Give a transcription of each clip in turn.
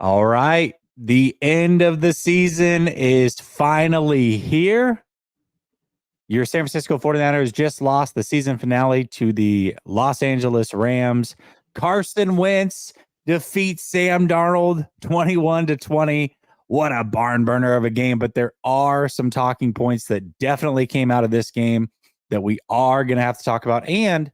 All right. The end of the season is finally here. Your San Francisco 49ers just lost the season finale to the Los Angeles Rams. Carson Wentz defeats Sam Darnold 21-20. What a barn burner of a game. But there are some talking points that definitely came out of this game that we are going to have to talk about. And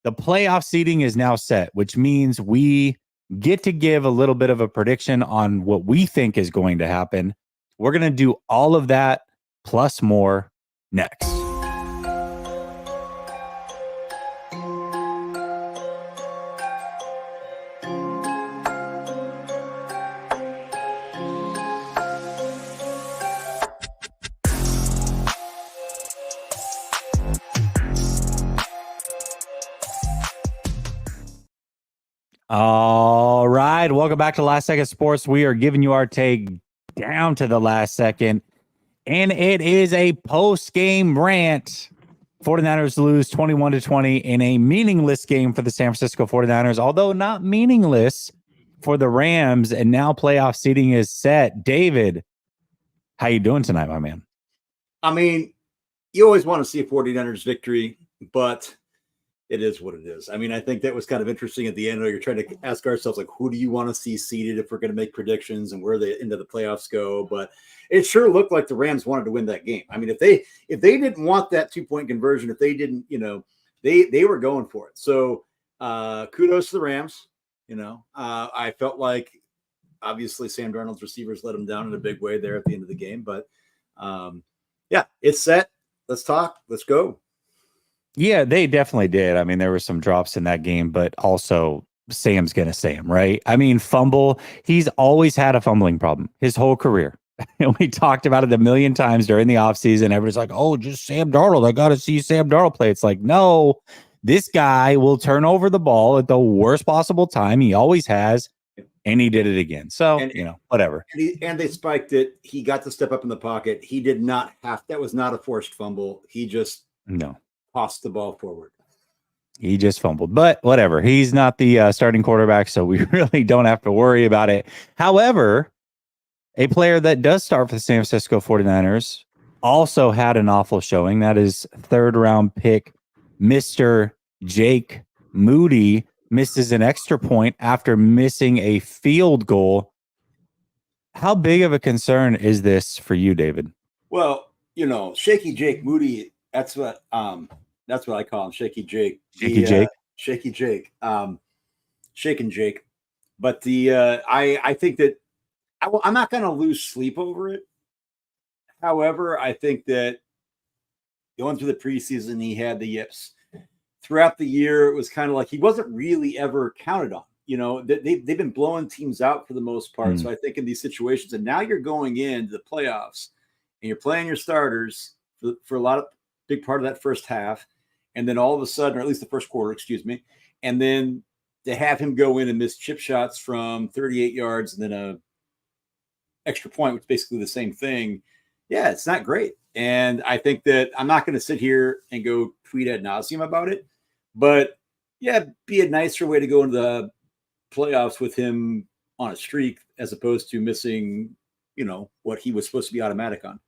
the playoff seeding is now set, which means we get to give a little bit of a prediction on what we think is going to happen. We're going to do all of that plus more next. All right. Welcome back to Last Second Sports. We are giving you our take down to the last second. And it is a post-game rant. 49ers lose 21-20 in a meaningless game for the San Francisco 49ers, although not meaningless for the Rams. And now playoff seeding is set. David, how you doing tonight, my man? I mean, you always want to see a 49ers victory, but it is what it is. I mean, I think that was kind of interesting at the end where you're trying to ask ourselves, like, who do you want to see seeded if we're going to make predictions and where the end of the playoffs go? But it sure looked like the Rams wanted to win that game. I mean, if they didn't want that 2-point conversion, if they didn't, they were going for it. So kudos to the Rams. I felt like obviously Sam Darnold's receivers let him down in a big way there at the end of the game. But yeah, it's set. Let's talk. Let's go. Yeah, they definitely did. I mean, there were some drops in that game, but also Sam's going to Sam, right? I mean, fumble. He's always had a fumbling problem his whole career. And we talked about it a million times during the offseason. Everybody's like, oh, just Sam Darnold. I got to see Sam Darnold play. It's like, no, this guy will turn over the ball at the worst possible time. He always has. And he did it again. So, whatever. And they spiked it. He got to step up in the pocket. He did not that was not a forced fumble. He just tossed the ball forward. He just fumbled, but whatever. He's not the starting quarterback, so we really don't have to worry about it. However, a player that does start for the San Francisco 49ers also had an awful showing. That is third-round pick Mr. Jake Moody misses an extra point after missing a field goal. How big of a concern is this for you, David? Well, Shaky Jake Moody, that's what I call him, Shaky Jake. Jake. Shaky Jake. Shaking Jake. But I think that I'm not going to lose sleep over it. However, I think that going through the preseason, he had the yips. Throughout the year, it was kind of like he wasn't really ever counted on. They've been blowing teams out for the most part. So I think in these situations, and now you're going into the playoffs and you're playing your starters for a lot of big part of that first half. And then all of a sudden, or at least the first quarter, and then to have him go in and miss chip shots from 38 yards and then a extra point, which is basically the same thing. Yeah, it's not great. And I think that I'm not going to sit here and go tweet ad nauseum about it. But yeah, be a nicer way to go into the playoffs with him on a streak as opposed to missing, what he was supposed to be automatic on.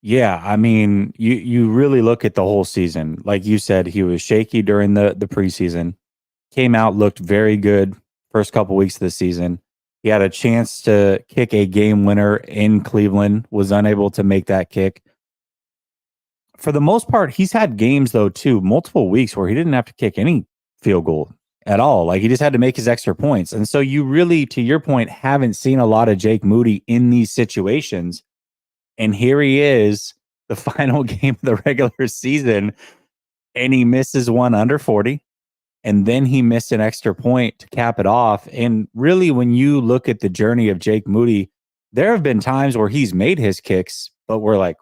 Yeah, I mean, you really look at the whole season. Like you said, he was shaky during the preseason. Came out, looked very good first couple weeks of the season. He had a chance to kick a game winner in Cleveland, was unable to make that kick. For the most part, he's had games, though, too, multiple weeks where he didn't have to kick any field goal at all. Like, he just had to make his extra points. And so you really, to your point, haven't seen a lot of Jake Moody in these situations. And here he is, the final game of the regular season, and he misses one under 40. And then he missed an extra point to cap it off. And really, when you look at the journey of Jake Moody, there have been times where he's made his kicks, but we're like,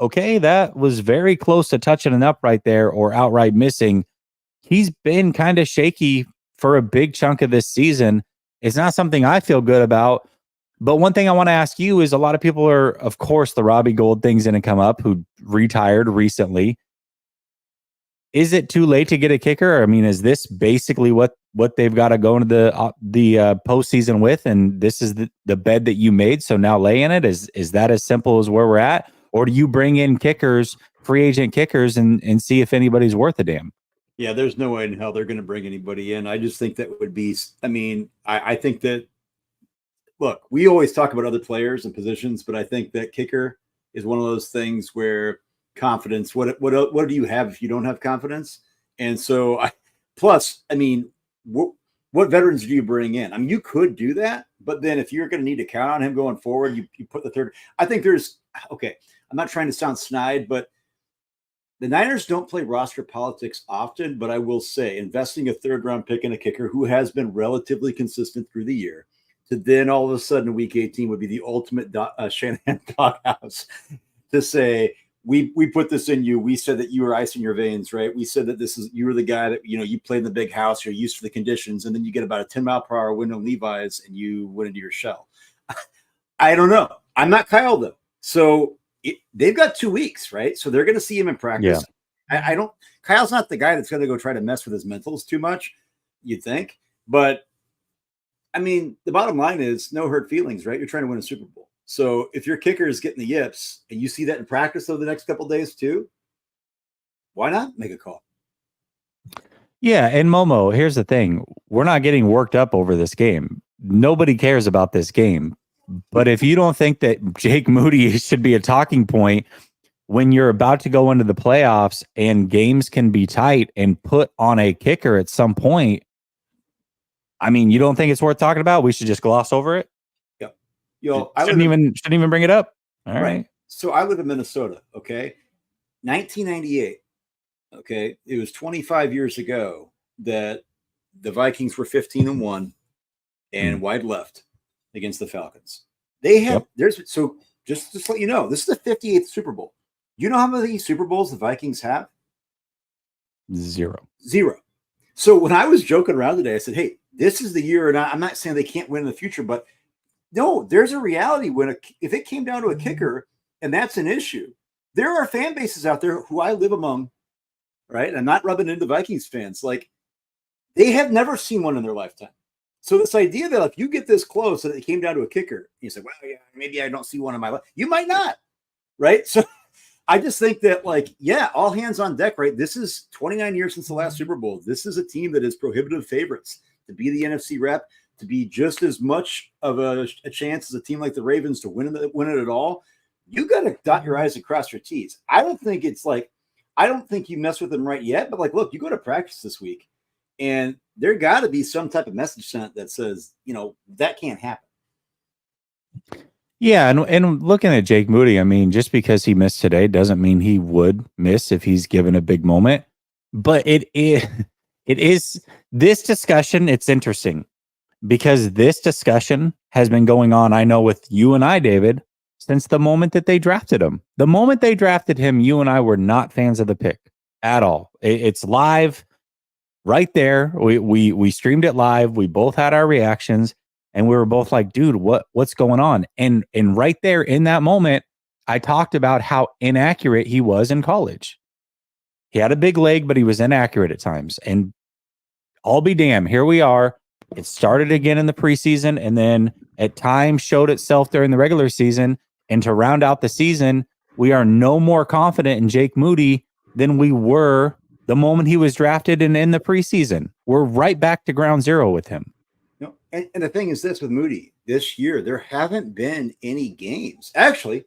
okay, that was very close to touching an upright there or outright missing. He's been kind of shaky for a big chunk of this season. It's not something I feel good about. But one thing I want to ask you is a lot of people are, of course, the Robbie Gould thing's going to come up, who retired recently. Is it too late to get a kicker? I mean, is this basically what what they've got to go into the postseason with, and this is the bed that you made, so now lay in it? Is that as simple as where we're at? Or do you bring in kickers, free agent kickers, and see if anybody's worth a damn? Yeah, there's no way in hell they're going to bring anybody in. I just think that would be, I mean, I think that, look, we always talk about other players and positions, but I think that kicker is one of those things where confidence, what do you have if you don't have confidence? And so plus, I mean, what veterans do you bring in? I mean, you could do that, but then if you're going to need to count on him going forward, you put the third. I think okay, I'm not trying to sound snide, but the Niners don't play roster politics often, but I will say investing a third round pick in a kicker who has been relatively consistent through the year to then all of a sudden week 18 would be the ultimate Shanahan doghouse to say, we put this in you. We said that you were ice in your veins, right? We said that you were the guy that, you played in the big house, you're used to the conditions, and then you get about a 10-mile-per-hour wind on Levi's and you went into your shell. I don't know. I'm not Kyle though. So they've got 2 weeks, right? So they're going to see him in practice. Yeah. Kyle's not the guy that's going to go try to mess with his mentals too much, you'd think. But I mean, the bottom line is no hurt feelings, right? You're trying to win a Super Bowl. So if your kicker is getting the yips and you see that in practice over the next couple of days too, why not make a call? Yeah. And Momo, here's the thing. We're not getting worked up over this game. Nobody cares about this game. But if you don't think that Jake Moody should be a talking point when you're about to go into the playoffs and games can be tight and put on a kicker at some point, I mean, you don't think it's worth talking about? We should just gloss over it? Yep. I shouldn't even bring it up. All right. So I live in Minnesota, okay? 1998, okay? It was 25 years ago that the Vikings were 15-1 and wide left against the Falcons. They had so just to let you know, this is the 58th Super Bowl. You know how many Super Bowls the Vikings have? Zero. So when I was joking around today, I said, hey, this is the year, and I'm not saying they can't win in the future, but no, there's a reality when if it came down to a kicker and that's an issue, there are fan bases out there who I live among, right? I'm not rubbing into Vikings fans. Like, they have never seen one in their lifetime. So this idea that if you get this close and it came down to a kicker, you say, well, yeah, maybe I don't see one in my life. You might not, right? So I just think that, like, yeah, all hands on deck, right? This is 29 years since the last Super Bowl. This is a team that is prohibitive favorites to be the NFC rep, to be just as much of a chance as a team like the Ravens to win it at all. You got to dot your I's and cross your T's. I don't think you mess with them right yet, but like, look, you go to practice this week and there got to be some type of message sent that says, that can't happen. Yeah, and looking at Jake Moody, I mean, just because he missed today doesn't mean he would miss if he's given a big moment. But it is this discussion, it's interesting because this discussion has been going on, I know, with you and I, David, since the moment that they drafted him. The moment they drafted him, you and I were not fans of the pick at all. It's live right there. We streamed it live. We both had our reactions. And we were both like, dude, what's going on? And right there in that moment, I talked about how inaccurate he was in college. He had a big leg, but he was inaccurate at times. And I'll be damned, here we are. It started again in the preseason and then at times showed itself during the regular season. And to round out the season, we are no more confident in Jake Moody than we were the moment he was drafted and in the preseason. We're right back to ground zero with him. No, and the thing is this with Moody, this year, there haven't been any games. Actually,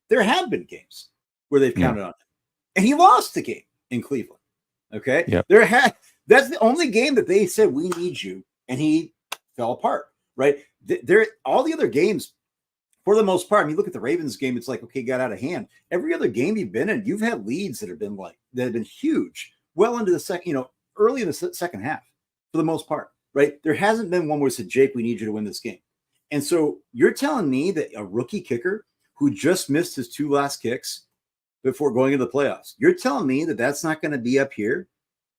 there have been games where they've counted on him. And he lost the game in Cleveland. Okay? Yep. That's the only game that they said, we need you. And he fell apart, right? All the other games, for the most part, I mean, look at the Ravens game. It's like, okay, got out of hand. Every other game you've been in, you've had leads that have been huge, well into the second, early in the second half, for the most part, right? There hasn't been one where it said, Jake, we need you to win this game. And so you're telling me that a rookie kicker who just missed his 2 last kicks before going into the playoffs, you're telling me that that's not going to be up here?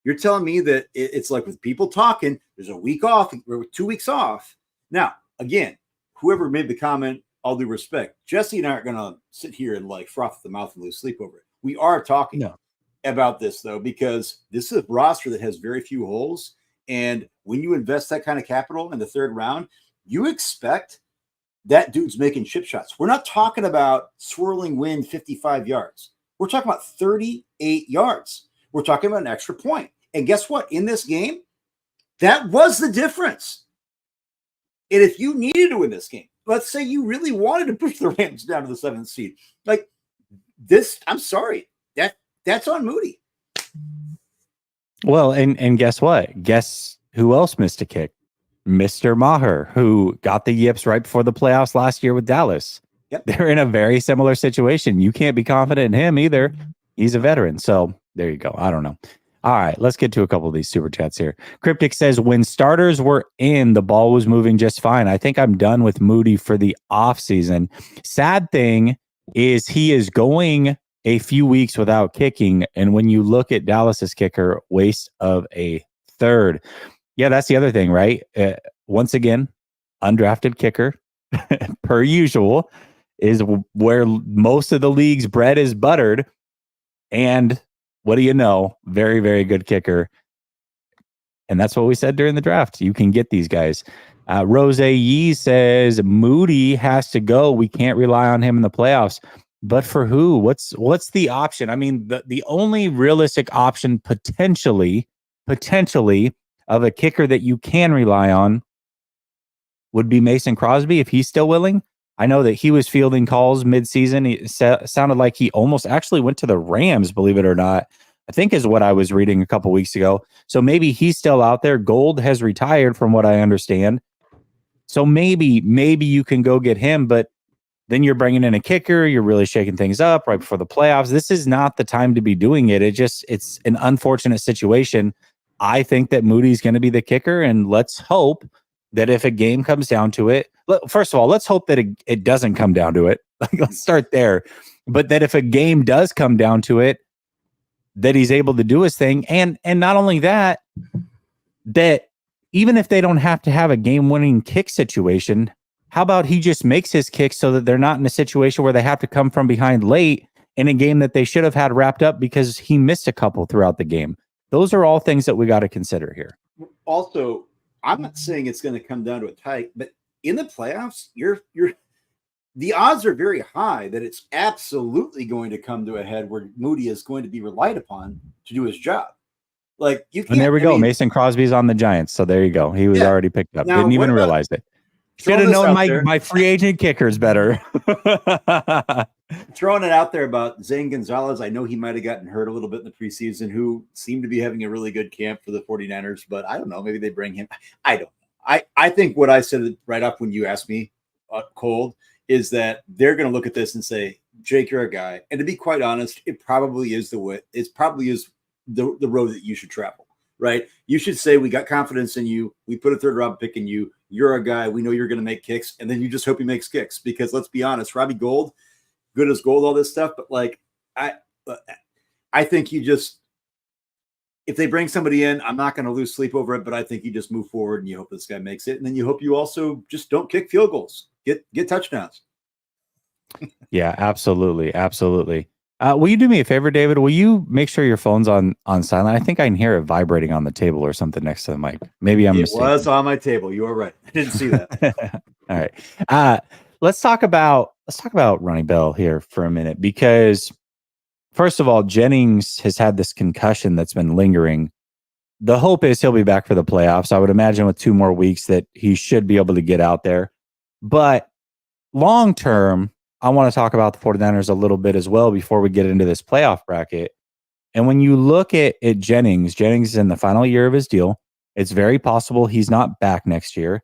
You're telling me that it's like with people talking, there's a week off, or 2 weeks off. Now, again, whoever made the comment, all due respect, Jesse and I aren't going to sit here and like froth at the mouth and lose sleep over it. We are talking about this, though, because this is a roster that has very few holes. And when you invest that kind of capital in the third round, you expect that dude's making chip shots. We're not talking about swirling wind 55 yards. We're talking about 38 yards. We're talking about an extra point. And guess what? In this game, that was the difference. And if you needed to win this game, let's say you really wanted to push the Rams down to the 7th seed, like this, I'm sorry, that's on Moody. Well, and guess what? Guess who else missed a kick? Mr. Maher, who got the yips right before the playoffs last year with Dallas. Yep. They're in a very similar situation. You can't be confident in him either. He's a veteran. So there you go. I don't know. All right, let's get to a couple of these super chats here. Cryptic says, when starters were in, the ball was moving just fine. I think I'm done with Moody for the offseason. Sad thing is he is going a few weeks without kicking. And when you look at Dallas's kicker, waste of a third. Yeah, that's the other thing, right? Once again, undrafted kicker, per usual, is where most of the league's bread is buttered. And what do you know? Very, very good kicker. And that's what we said during the draft. You can get these guys. Rose Yee says, Moody has to go. We can't rely on him in the playoffs. But for who? What's the option? I mean, the only realistic option potentially of a kicker that you can rely on would be Mason Crosby if he's still willing. I know that he was fielding calls mid-season. It sounded like he almost actually went to the Rams, believe it or not, I think is what I was reading a couple weeks ago. So maybe he's still out there. Gold has retired from what I understand. So maybe you can go get him, but then you're bringing in a kicker. You're really shaking things up right before the playoffs. This is not the time to be doing it. It's an unfortunate situation. I think that Moody's going to be the kicker, and let's hope that if a game comes down to it, first of all, let's hope that it doesn't come down to it. Like, let's start there. But that if a game does come down to it, that he's able to do his thing. And not only that, that even if they don't have to have a game-winning kick situation, how about he just makes his kick so that they're not in a situation where they have to come from behind late in a game that they should have had wrapped up because he missed a couple throughout the game. Those are all things that we got to consider here. Also, I'm not saying it's going to come down to a tie, but in the playoffs, the odds are very high that it's absolutely going to come to a head where Moody is going to be relied upon to do his job. Like, you can't. And there we go. Mason Crosby's on the Giants. So there you go. He was already picked up. Now, didn't even realize it. Should have known my free agent kickers better. Throwing it out there about Zane Gonzalez. I know he might have gotten hurt a little bit in the preseason, who seemed to be having a really good camp for the 49ers, but I don't know. Maybe they bring him. I don't know. I think what I said right up when you asked me, Cold, is that they're going to look at this and say, Jake, you're a guy. And to be quite honest, it probably is the way. It probably is the road that you should travel, right? You should say, we got confidence in you. We put a third round pick in you. You're a guy. We know you're going to make kicks. And then you just hope he makes kicks, because let's be honest, Robbie Gould, good as gold, all this stuff. But like, I think you just, if they bring somebody in, I'm not going to lose sleep over it, but I think you just move forward and you hope this guy makes it. And then you hope you also just don't kick field goals, get touchdowns. Yeah, absolutely. Absolutely. Will you do me a favor, David? Will you make sure your phone's on silent? I think I can hear it vibrating on the table or something next to the mic. Maybe I'm mistaken. It was on my table. You were right. I didn't see that. All right. Let's talk about Ronnie Bell here for a minute, because first of all, Jennings has had this concussion that's been lingering. The hope is he'll be back for the playoffs. I would imagine with 2 more weeks that he should be able to get out there. But long term, I want to talk about the 49ers a little bit as well before we get into this playoff bracket. And when you look at Jennings is in the final year of his deal. It's very possible he's not back next year.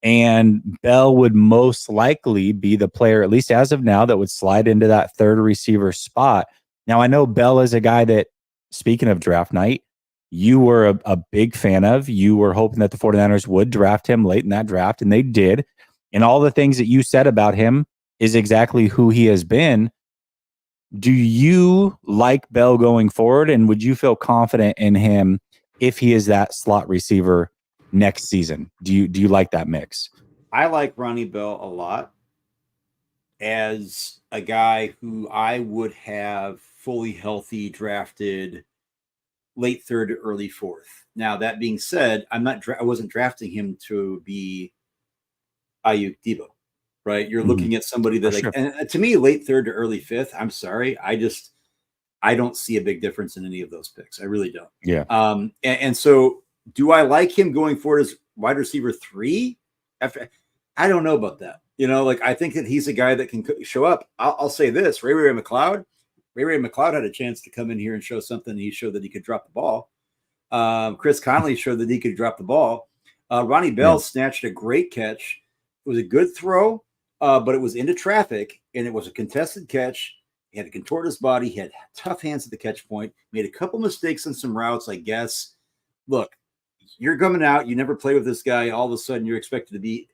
And Bell would most likely be the player, at least as of now, that would slide into that third receiver spot. Now, I know Bell is a guy that, speaking of draft night, you were a big fan of. You were hoping that the 49ers would draft him late in that draft, and they did. And all the things that you said about him is exactly who he has been. Do you like Bell going forward, and would you feel confident in him if he is that slot receiver next season? Do you like that mix? I like Ronnie Bell a lot as a guy who I would have fully healthy drafted late third to early fourth. Now, that being said, I wasn't drafting him to be Ayuk Debo, right? You're Mhm. looking at somebody For that, like, sure. and to me, late third to early fifth. I'm sorry, I don't see a big difference in any of those picks. I really don't. Yeah. And so, do I like him going forward as wide receiver 3? After, I don't know about that. Like, I think that he's a guy that can show up. I'll say this: Ray McCloud had a chance to come in here and show something. He showed that he could drop the ball. Chris Conley showed that he could drop the ball. Ronnie Bell Yeah. snatched a great catch. It was a good throw, but it was into traffic, and it was a contested catch. He had to contort his body. He had tough hands at the catch point. Made a couple mistakes on some routes, I guess. Look, you're coming out. You never play with this guy. All of a sudden, you're expected to be.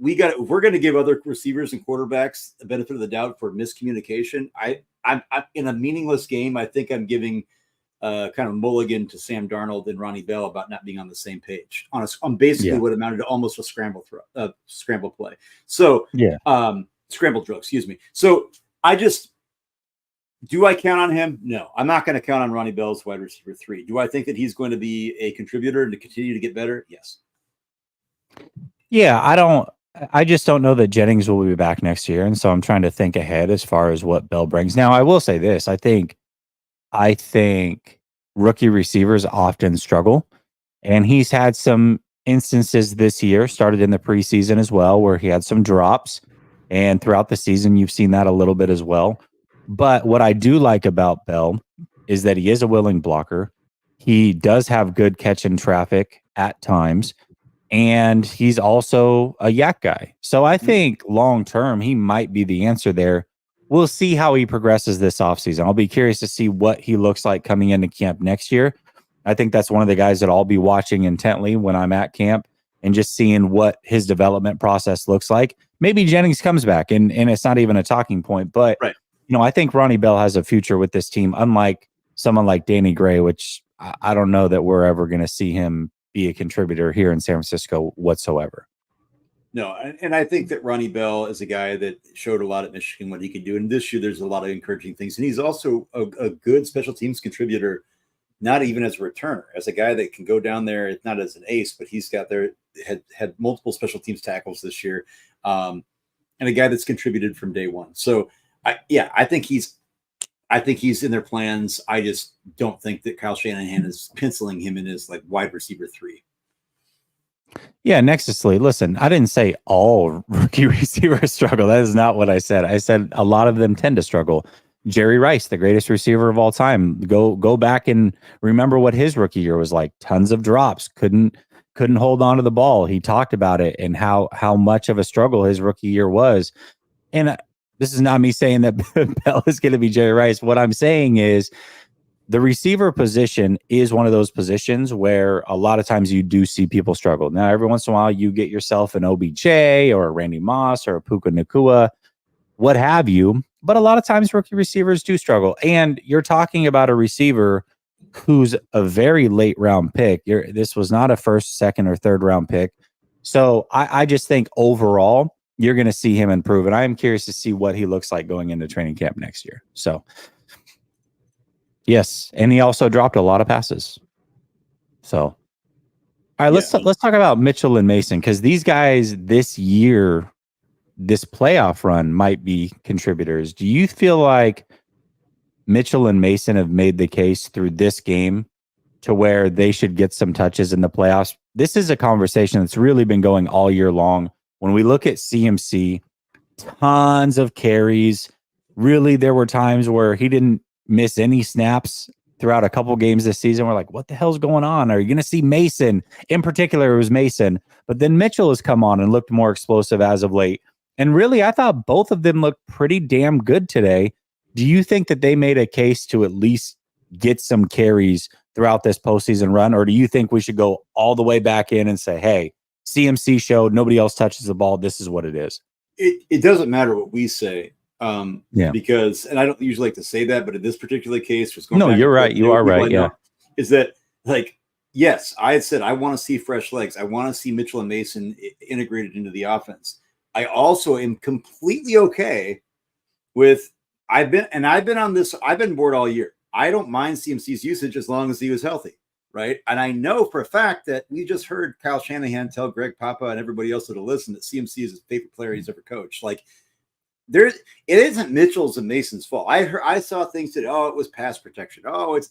If we're going to give other receivers and quarterbacks the benefit of the doubt for miscommunication, I'm in a meaningless game. I think I'm giving kind of mulligan to Sam Darnold and Ronnie Bell about not being on the same page on basically Yeah. what amounted to almost a scramble play. So, Yeah. scramble drill, excuse me. So do I count on him? No, I'm not going to count on Ronnie Bell as wide receiver 3. Do I think that he's going to be a contributor and to continue to get better? Yes. Yeah. I just don't know that Jennings will be back next year. And so I'm trying to think ahead as far as what Bell brings. Now, I will say this. I think rookie receivers often struggle. And he's had some instances this year, started in the preseason as well, where he had some drops. And throughout the season, you've seen that a little bit as well. But what I do like about Bell is that he is a willing blocker. He does have good catch in traffic at times. And he's also a yak guy. So I think long term, he might be the answer there. We'll see how he progresses this offseason. I'll be curious to see what he looks like coming into camp next year. I think that's one of the guys that I'll be watching intently when I'm at camp and just seeing what his development process looks like. Maybe Jennings comes back and it's not even a talking point, but Right. I think Ronnie Bell has a future with this team, unlike someone like Danny Gray, which I don't know that we're ever going to see him be a contributor here in San Francisco whatsoever. No, and I think that Ronnie Bell is a guy that showed a lot at Michigan what he could do. And this year, there's a lot of encouraging things. And he's also a good special teams contributor, not even as a returner, as a guy that can go down there, not as an ace, but he's got had multiple special teams tackles this year, and a guy that's contributed from day one. So, I think he's in their plans. I just don't think that Kyle Shanahan is penciling him in as like wide receiver 3. Yeah, nexusly. Listen, I didn't say all rookie receivers struggle. That is not what I said. I said a lot of them tend to struggle. Jerry Rice, the greatest receiver of all time. Go back and remember what his rookie year was like. Tons of drops. Couldn't hold on to the ball. He talked about it and how much of a struggle his rookie year was. And this is not me saying that Bell is going to be Jerry Rice. What I'm saying is the receiver position is one of those positions where a lot of times you do see people struggle. Now, every once in a while, you get yourself an OBJ or a Randy Moss or a Puka Nakua, what have you. But a lot of times, rookie receivers do struggle. And you're talking about a receiver who's a very late round pick. This was not a first, second, or third round pick. So I just think overall, you're going to see him improve. And I am curious to see what he looks like going into training camp next year. So yes, and he also dropped a lot of passes. So, all right, let's talk about Mitchell and Mason, because these guys this year, this playoff run might be contributors. Do you feel like Mitchell and Mason have made the case through this game to where they should get some touches in the playoffs? This is a conversation that's really been going all year long. When we look at CMC, tons of carries. Really, there were times where he didn't miss any snaps throughout a couple games this season. We're like, what the hell's going on? Are you going to see Mason? In particular, it was Mason. But then Mitchell has come on and looked more explosive as of late. And really, I thought both of them looked pretty damn good today. Do you think that they made a case to at least get some carries throughout this postseason run? Or do you think we should go all the way back in and say, hey, CMC showed nobody else touches the ball. This is what it is? It doesn't matter what we say, because, and I don't usually like to say that, but in this particular case, just going no, back you're right. You are right. Yeah, is that like, yes, I had said I want to see fresh legs. I want to see Mitchell and Mason integrated into the offense. I also am completely okay with I've been bored all year. I don't mind CMC's usage as long as he was healthy, right? And I know for a fact that we just heard Kyle Shanahan tell Greg Papa and everybody else that'll listen that CMC is his favorite player he's ever coached. Like, it isn't Mitchell's and Mason's fault. I saw things that it was pass protection. It's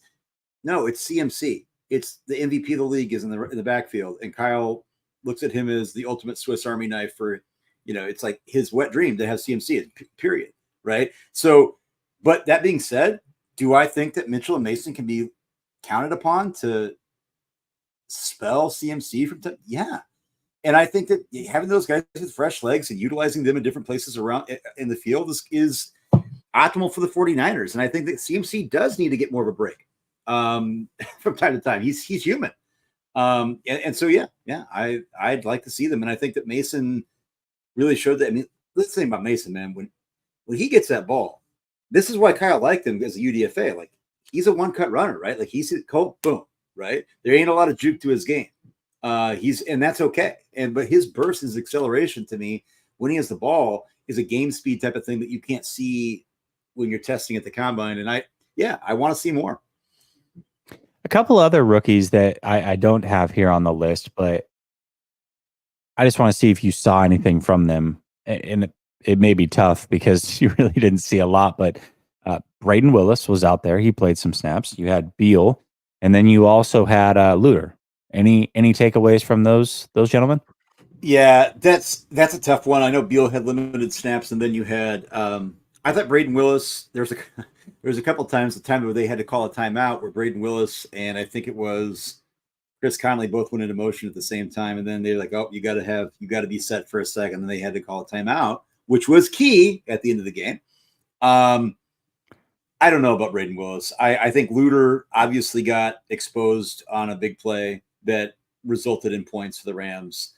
CMC. It's the MVP of the league is in the backfield, and Kyle looks at him as the ultimate Swiss Army knife for, it's like his wet dream to have CMC. Period. Right. So, but that being said, do I think that Mitchell and Mason can be counted upon to spell CMC from time? Yeah. And I think that having those guys with fresh legs and utilizing them in different places around in the field is optimal for the 49ers. And I think that CMC does need to get more of a break from time to time. He's human. And so, I'd like to see them. And I think that Mason really showed that. I mean, let's think about Mason, man. When he gets that ball, this is why Kyle liked him as a UDFA. Like, he's a one-cut runner, right? Like, he's a cold boom, right? There ain't a lot of juke to his game. And that's okay. But his burst, his acceleration to me when he has the ball is a game speed type of thing that you can't see when you're testing at the combine. And I want to see more. A couple other rookies that I don't have here on the list, but I just want to see if you saw anything from them. And it may be tough because you really didn't see a lot, but Braden Willis was out there. He played some snaps. You had Beal, and then you also had Luter. Any takeaways from those gentlemen? Yeah, that's a tough one. I know Beal had limited snaps, and then you had I thought Braden Willis. There's a couple times the time where they had to call a timeout where Braden Willis and I think it was Chris Conley both went into motion at the same time, and then they're like, "Oh, you got to be set for a second." And then they had to call a timeout, which was key at the end of the game. I don't know about Braden Willis. I think Luter obviously got exposed on a big play that resulted in points for the Rams,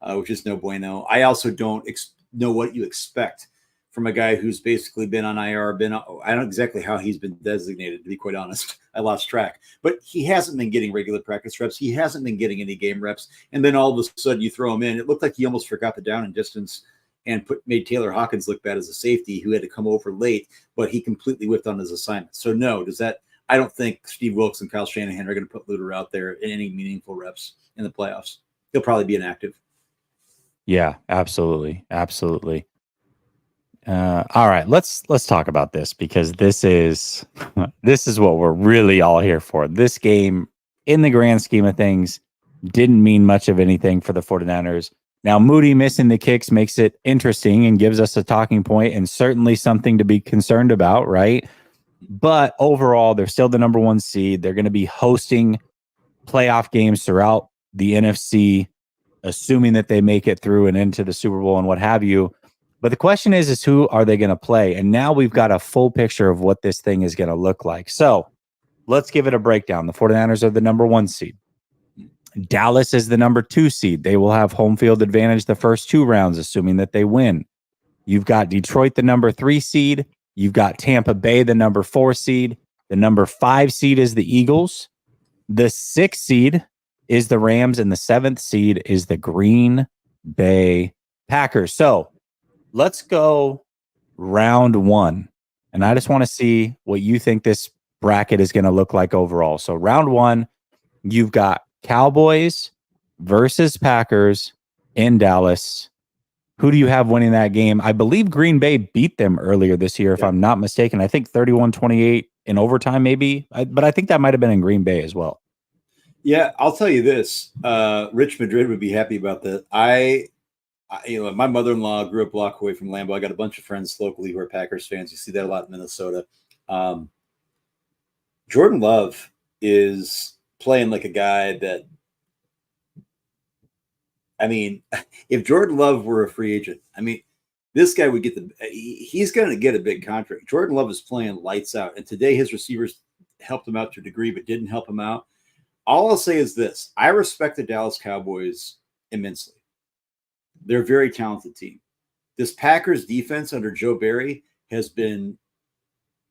which is no bueno. I also don't know what you expect from a guy who's basically been on IR. I don't know exactly how he's been designated, to be quite honest. I lost track. But he hasn't been getting regular practice reps. He hasn't been getting any game reps. And then all of a sudden you throw him in. It looked like he almost forgot the down and distance and made Taylor Hawkins look bad as a safety who had to come over late, but he completely whiffed on his assignment. So no, I don't think Steve Wilkes and Kyle Shanahan are going to put Luter out there in any meaningful reps in the playoffs. He'll probably be inactive. Yeah, absolutely. Absolutely. All right, let's talk about this because this is what we're really all here for. This game, in the grand scheme of things, didn't mean much of anything for the 49ers. Now, Moody missing the kicks makes it interesting and gives us a talking point and certainly something to be concerned about, right? But overall, they're still the number one seed. They're going to be hosting playoff games throughout the NFC, assuming that they make it through and into the Super Bowl and what have you. But the question is who are they going to play? And now we've got a full picture of what this thing is going to look like. So let's give it a breakdown. The 49ers are the number one seed. Dallas is the number 2 seed. They will have home field advantage the first 2 rounds, assuming that they win. You've got Detroit, the number 3 seed. You've got Tampa Bay, the number 4 seed. The number 5 seed is the Eagles. The 6th seed is the Rams, and the 7th seed is the Green Bay Packers. So let's go round 1. And I just want to see what you think this bracket is going to look like overall. So round 1, you've got Cowboys versus Packers in Dallas. Who do you have winning that game? I believe Green Bay beat them earlier this year, if I'm not mistaken. I think 31-28 in overtime, maybe. But I think that might have been in Green Bay as well. Yeah, I'll tell you this. Rich Madrid would be happy about that. My mother-in-law grew up a block away from Lambeau. I got a bunch of friends locally who are Packers fans. You see that a lot in Minnesota. Jordan Love is playing like a guy that, I mean, if Jordan Love were a free agent, I mean, this guy would he's going to get a big contract. Jordan Love is playing lights out. And today his receivers helped him out to a degree, but didn't help him out. All I'll say is this. I respect the Dallas Cowboys immensely. They're a very talented team. This Packers defense under Joe Barry has been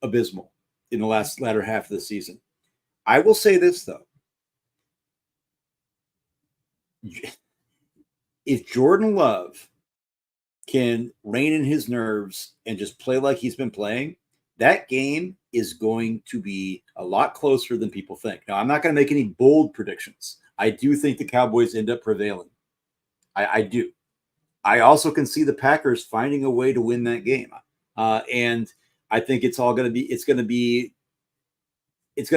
abysmal in the latter half of the season. I will say this, though. If Jordan Love can rein in his nerves and just play like he's been playing, that game is going to be a lot closer than people think. Now, I'm not going to make any bold predictions. I do think the Cowboys end up prevailing. I do. I also can see the Packers finding a way to win that game. And I think it's going to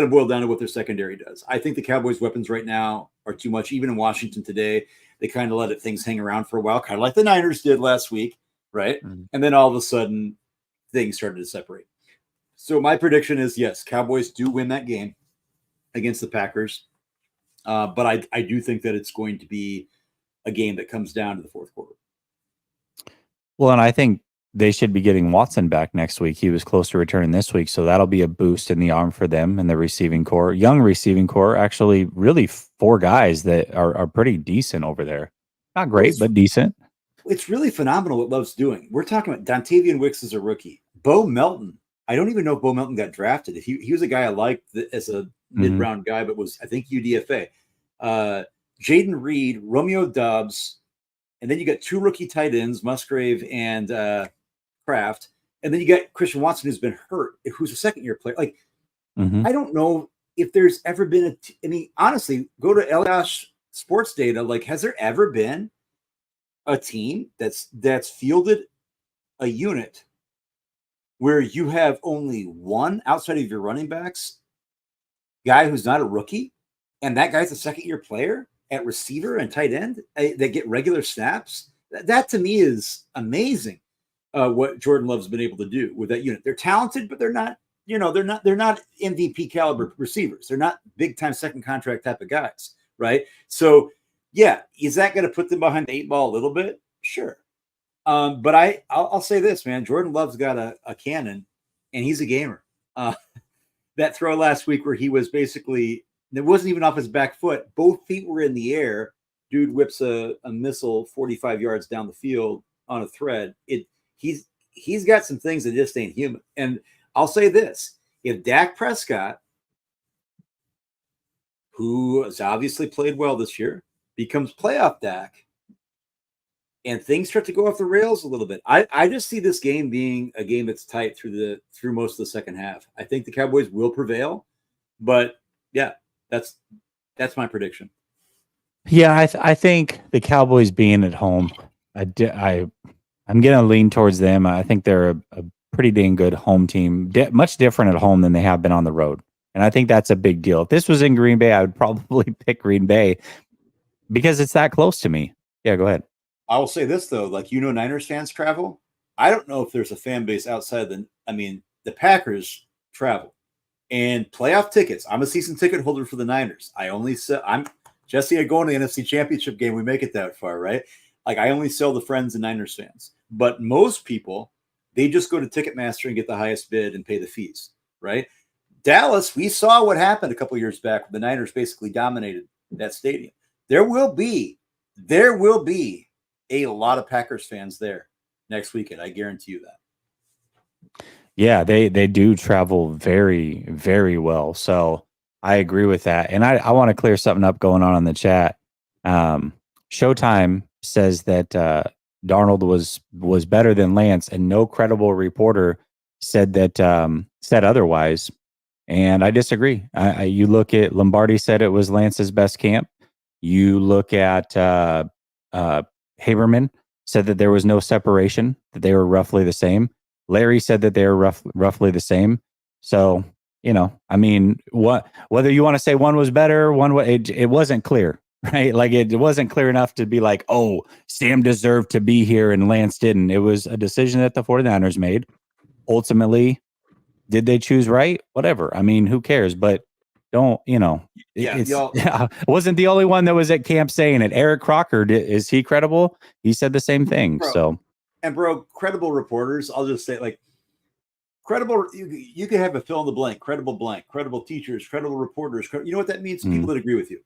boil down to what their secondary does. I think the Cowboys' weapons right now are too much. Even in Washington today, they kind of let things hang around for a while, kind of like the Niners did last week, right? Mm-hmm. And then all of a sudden, things started to separate. So my prediction is, yes, Cowboys do win that game against the Packers. But I do think that it's going to be a game that comes down to the fourth quarter. Well, and I think they should be getting Watson back next week. He was close to returning this week, so that'll be a boost in the arm for them and the receiving core. Young receiving core, actually, really 4 guys that are pretty decent over there. Not great, but decent. It's really phenomenal what Love's doing. We're talking about Dontavian Wicks as a rookie. Bo Melton. I don't even know if Bo Melton got drafted. He was a guy I liked as a mid-round guy, but was, I think, UDFA. Jaden Reed, Romeo Doubs, and then you got 2 rookie tight ends, Musgrave and Kraft. And then you got Christian Watson, who's been hurt, who's a second-year player. Like, I don't know if there's ever been honestly, go to Elias Sports Data. Like, has there ever been a team that's fielded a unit where you have only one outside of your running backs guy who's not a rookie, and that guy's a second-year player at receiver and tight end that get regular snaps? That to me is amazing. What Jordan Love's been able to do with that unit. They're talented, but they're not MVP caliber receivers. They're not big time second contract type of guys, right? So yeah, is that going to put them behind the 8 ball a little bit? Sure. But I'll say this, man. Jordan Love's got a cannon, and he's a gamer. That throw last week where he was basically, it wasn't even off his back foot. Both feet were in the air. Dude whips a missile 45 yards down the field on a thread. He's got some things that just ain't human. And I'll say this: if Dak Prescott, who has obviously played well this year, becomes playoff Dak, and things start to go off the rails a little bit, I just see this game being a game that's tight through most of the second half. I think the Cowboys will prevail, but yeah, that's my prediction. Yeah, I think the Cowboys being at home, I'm going to lean towards them. I think they're a pretty dang good home team, much different at home than they have been on the road. And I think that's a big deal. If this was in Green Bay, I would probably pick Green Bay because it's that close to me. Yeah, go ahead. I will say this, though, Niners fans travel. I don't know if there's a fan base outside the Packers travel and playoff tickets. I'm a season ticket holder for the Niners. I'm Jesse. I go in the NFC Championship game. We make it that far, right? Like, I only sell to friends and Niners fans. But most people, they just go to Ticketmaster and get the highest bid and pay the fees, right? Dallas, we saw what happened a couple years back when the Niners basically dominated that stadium. There will be a lot of Packers fans there next weekend. I guarantee you that. Yeah, they do travel very, very well. So I agree with that. And I want to clear something up going on in the chat. Showtime says that Darnold was better than Lance, and no credible reporter said otherwise. And I disagree. You look at Lombardi said it was Lance's best camp. You look at Haberman said that there was no separation, that they were roughly the same. Larry said that they were roughly the same. So, whether you want to say one was better, it wasn't clear, right? Like, it wasn't clear enough to be like, oh, Sam deserved to be here and Lance didn't. It was a decision that the 49ers made. Ultimately, did they choose right? Whatever. Who cares? But don't, wasn't the only one that was at camp saying it. Eric Crocker, is he credible? He said the same thing. Bro, credible reporters, I'll just say, credible, you can have a fill in the blank, credible teachers, credible reporters. You know what that means? People that agree with you,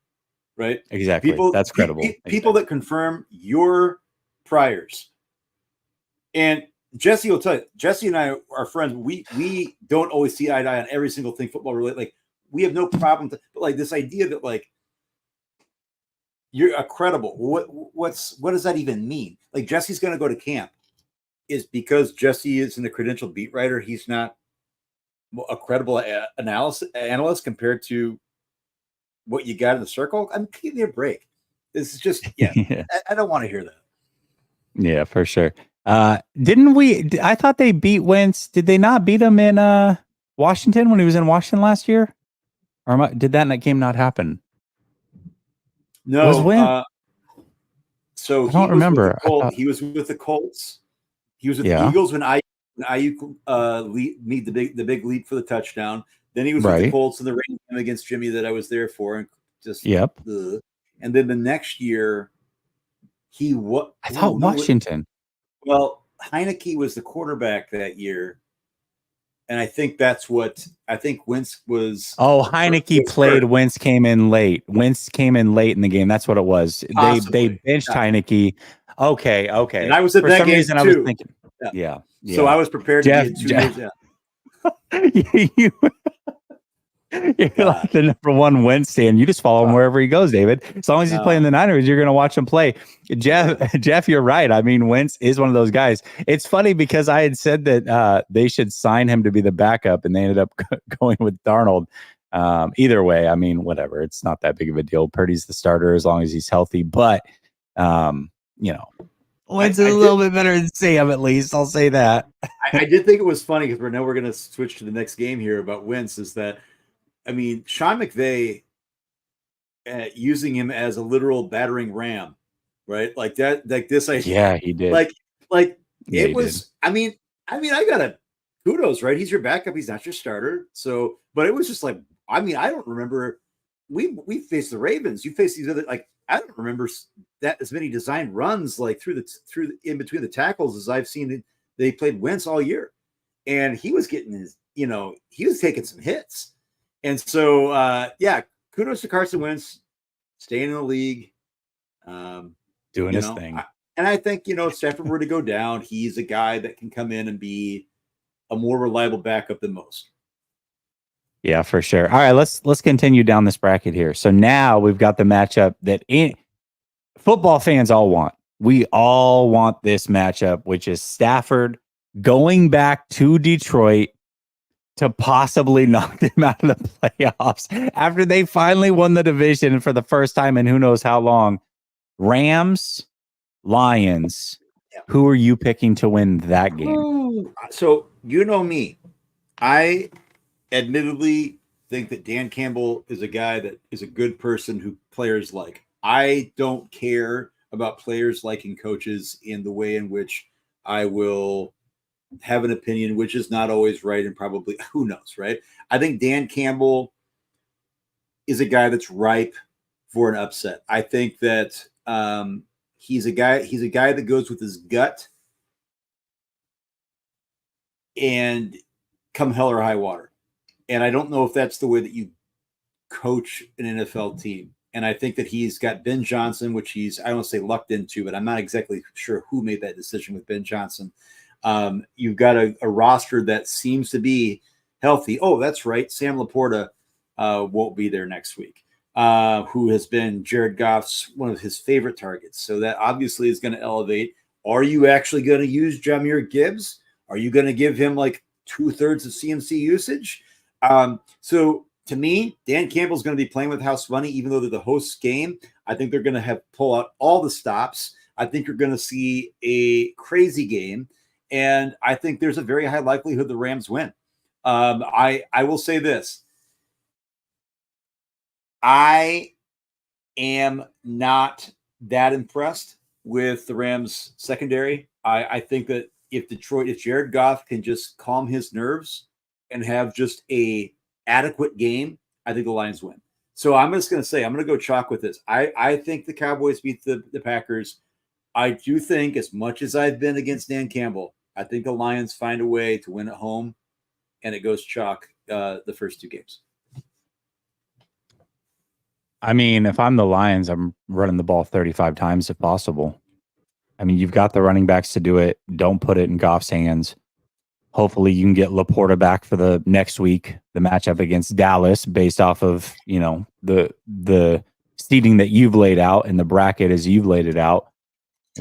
right? Exactly. That's credible. People that confirm your priors. And Jesse will tell you, Jesse and I are friends. We don't always see eye to eye on every single thing football related. We have no problem, but this idea that you're a credible. What does that even mean? Jesse's going to go to camp is because Jesse isn't a credentialed beat writer. He's not a credible analyst compared to what you got in the circle. I'm give me a break. This is just yeah. I don't want to hear that. Yeah, for sure. Didn't we? I thought they beat Wentz. Did they not beat him in Washington when he was in Washington last year? Or did that game not happen? Was No. Wentz? So I don't remember. He was with the Colts. He was with the Yeah. Eagles when Ayuk made the big leap for the touchdown. Then he was with the Right. Colts in the rain game against Jimmy that I was there for, and just Yep. And then the next year, I thought Washington. Well, Heineke was the quarterback that year, and I think Wentz was. Oh, Heineke played. hurt. Wentz came in late. Wentz came in late in the game. That's what it was. Possibly. They benched Heineke. Okay. And I was at that game reason, too. I was thinking. Yeah. So I was prepared to be in 2 years. Yeah. You're like the number one Wednesday, and you just follow him wherever he goes, David. As long as he's playing the Niners, you're going to watch him play. Jeff, you're right. I mean, Wentz is one of those guys. It's funny because I had said that they should sign him to be the backup, and they ended up going with Darnold. Either way, I mean, whatever. It's not that big of a deal. Purdy's the starter as long as he's healthy, but Wentz is a little bit better than Sam, at least. I'll say that. I did think it was funny because we're going to switch to the next game here about Wentz. Is that I mean, Sean McVay using him as a literal battering ram, right? Like that, like this. Yeah, he did. It was. I mean, I got kudos, right? He's your backup. He's not your starter. So, but it was just like, I mean, I don't remember. We faced the Ravens. You faced these other I don't remember that as many design runs like through in between the tackles as I've seen. They played Wentz all year, and he was getting his. He was taking some hits. And so, kudos to Carson Wentz, staying in the league, doing his thing. And I think, if Stafford were to go down, he's a guy that can come in and be a more reliable backup than most. Yeah, for sure. All right, let's continue down this bracket here. So now we've got the matchup that football fans all want. We all want this matchup, which is Stafford going back to Detroit to possibly knock them out of the playoffs after they finally won the division for the first time in who knows how long. Rams, Lions. Yeah. Who are you picking to win that game? So me. I admittedly think that Dan Campbell is a guy that is a good person who players like. I don't care about players liking coaches in the way in which I will have an opinion, which is not always right, and probably who knows, right? I think Dan Campbell is a guy that's ripe for an upset. I think that he's a guy that goes with his gut and come hell or high water. And I don't know if that's the way that you coach an NFL team. And I think that he's got Ben Johnson, which I don't say lucked into, but I'm not exactly sure who made that decision with Ben Johnson. You've got a roster that seems to be healthy. Oh, that's right. Sam Laporta won't be there next week, who has been Jared Goff's one of his favorite targets. So that obviously is going to elevate. Are you actually going to use Jahmyr Gibbs? Are you going to give him like 2/3 of CMC usage? So to me, Dan Campbell's going to be playing with house money, even though they're the host's game. I think they're going to pull out all the stops. I think you're going to see a crazy game. And I think there's a very high likelihood the Rams win. I will say this. I am not that impressed with the Rams secondary. I think that if Jared Goff can just calm his nerves and have just a adequate game, I think the Lions win. So I'm just going to say, I'm going to go chalk with this. I think the Cowboys beat the Packers. I do think, as much as I've been against Dan Campbell, I think the Lions find a way to win at home, and it goes chalk the first 2 games. I mean, if I'm the Lions, I'm running the ball 35 times if possible. I mean, you've got the running backs to do it. Don't put it in Goff's hands. Hopefully you can get Laporta back for the next week, the matchup against Dallas, based off of, the seeding that you've laid out and the bracket as you've laid it out.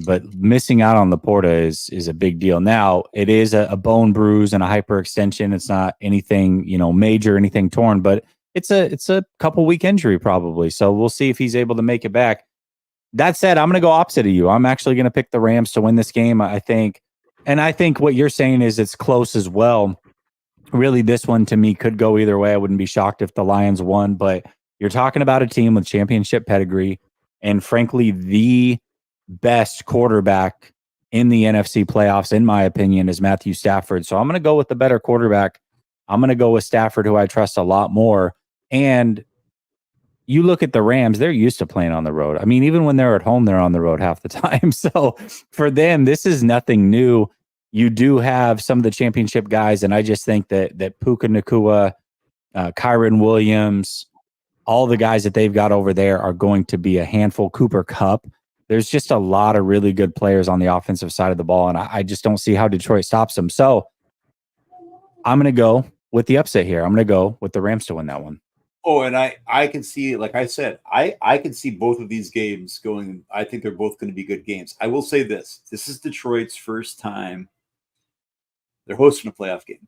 But missing out on Laporta is a big deal. Now, it is a bone bruise and a hyperextension. It's not anything, major, anything torn, but it's a couple week injury probably. So we'll see if he's able to make it back. That said, I'm going to go opposite of you. I'm actually going to pick the Rams to win this game, I think. And I think what you're saying is it's close as well. Really, this one to me could go either way. I wouldn't be shocked if the Lions won, but you're talking about a team with championship pedigree and frankly, the best quarterback in the NFC playoffs, in my opinion, is Matthew Stafford. So I'm going to go with the better quarterback. I'm going to go with Stafford, who I trust a lot more. And you look at the Rams, they're used to playing on the road. I mean, even when they're at home, they're on the road half the time. So for them, this is nothing new. You do have some of the championship guys, and I just think that Puka Nacua, Kyron Williams, all the guys that they've got over there are going to be a handful. Cooper Kupp. There's just a lot of really good players on the offensive side of the ball, and I just don't see how Detroit stops them. So I'm going to go with the upset here. I'm going to go with the Rams to win that one. Oh, and I can see, like I said, I can see both of these games going. I think they're both going to be good games. I will say this. This is Detroit's first time they're hosting a playoff game.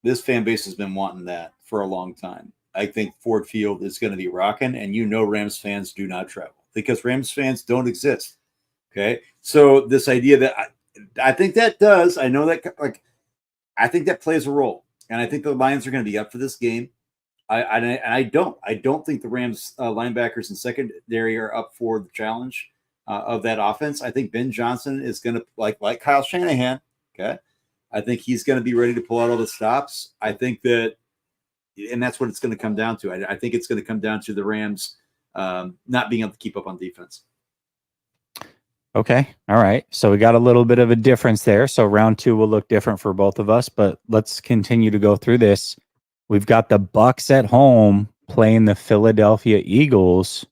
This fan base has been wanting that for a long time. I think Ford Field is going to be rocking, and Rams fans do not travel because Rams fans don't exist. Okay, so this idea that I think that does, I know that, like, I think that plays a role, and I think the Lions are going to be up for this game. I don't think the Rams linebackers and secondary are up for the challenge of that offense. I think Ben Johnson is going to, like Kyle Shanahan. Okay, I think he's going to be ready to pull out all the stops. I think that, and that's what it's going to come down to. I think it's going to come down to the Rams not being able to keep up on defense. Okay. All right. So we got a little bit of a difference there. So round 2 will look different for both of us, but let's continue to go through this. We've got the Bucks at home playing the Philadelphia Eagles.